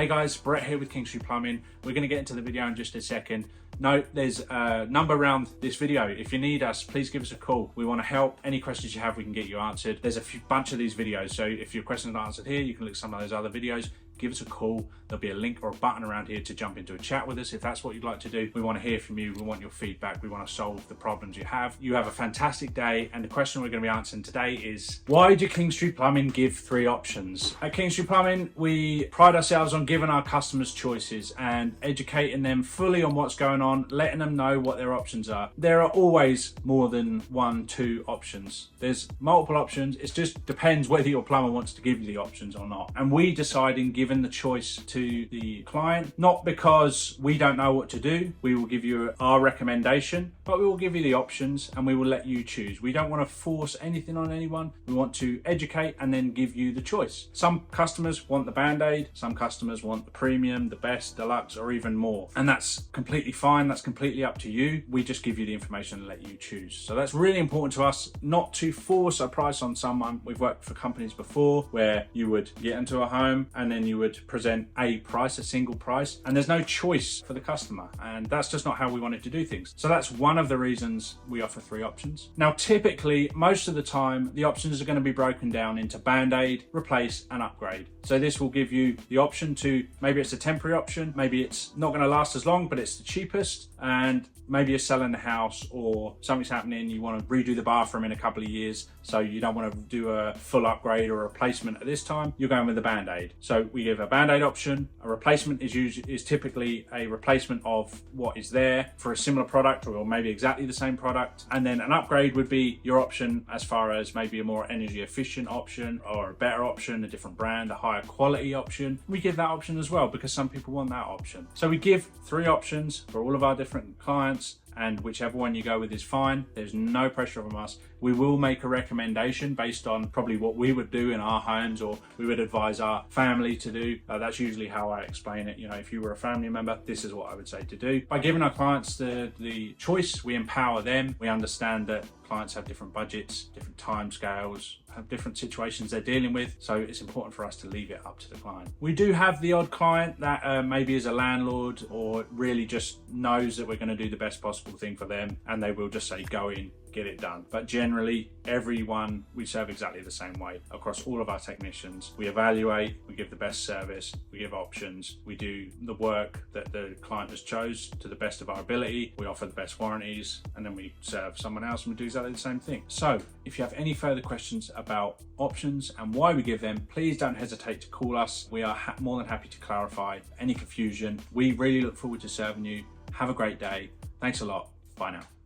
Hey guys, Brett here with Kingstree Plumbing. We're going to get into the video in just a second. Note, there's a number around this video. If you need us, please give us a call. We want to help. Any questions you have, we can get you answered. There's a bunch of these videos, so if your questions aren't answered here, you can look at some of those other videos. Give us a call. There'll be a link or a button around here to jump into a chat with us if that's what you'd like to do. We want to hear from you. We want your feedback. We want to solve the problems you have. You have a fantastic day, and the question we're going to be answering today is, why do Kingstree Plumbing give 3 options? At Kingstree Plumbing, we pride ourselves on giving our customers choices and educating them fully on what's going on, letting them know what their options are. There are always more than 1, 2 options. There's multiple options. It just depends whether your plumber wants to give you the options or not. And we decide in giving the choice to the client, not because we don't know what to do. We will give you our recommendation, but we will give you the options and we will let you choose. We don't want to force anything on anyone. We want to educate and then give you the choice. Some customers want the Band-Aid, some customers want the premium, the best, deluxe, or even more. And that's completely fine. That's completely up to you. We just give you the information and let you choose. So that's really important to us, not to force a price on someone. We've worked for companies before where you would get into a home and then you would present a price, a single price, and there's no choice for the customer. And that's just not how we wanted to do things. So that's one of the reasons we offer 3 options. Now, typically, most of the time, the options are going to be broken down into Band-Aid, replace, and upgrade. So this will give you the option to, maybe it's a temporary option, maybe it's not going to last as long, but it's the cheapest, and maybe you're selling the house or something's happening, you want to redo the bathroom in a couple of years, so you don't want to do a full upgrade or a replacement at this time, you're going with the Band-Aid. So we give a Band-Aid option. A replacement is typically a replacement of what is there for a similar product or maybe exactly the same product. And then an upgrade would be your option as far as maybe a more energy efficient option or a better option, a different brand, a higher quality option. We give that option as well because some people want that option. So we give 3 options for all of our different clients, and whichever one you go with is fine. There's no pressure from us. We will make a recommendation based on probably what we would do in our homes or we would advise our family to do. That's usually how I explain it. You know, if you were a family member, this is what I would say to do. By giving our clients the choice, we empower them. We understand that clients have different budgets, different time scales, have different situations they're dealing with. So it's important for us to leave it up to the client. We do have the odd client that maybe is a landlord or really just knows that we're going to do the best possible thing for them, and they will just say, go in, get it done. But generally, everyone we serve exactly the same way across all of our technicians. We evaluate, we give the best service, we give options, we do the work that the client has chose to the best of our ability, we offer the best warranties, and then we serve someone else and we do exactly the same thing. So if you have any further questions about options and why we give them, please don't hesitate to call us. We are more than happy to clarify any confusion. We really look forward to serving you. Have a great day. Thanks a lot. Bye now.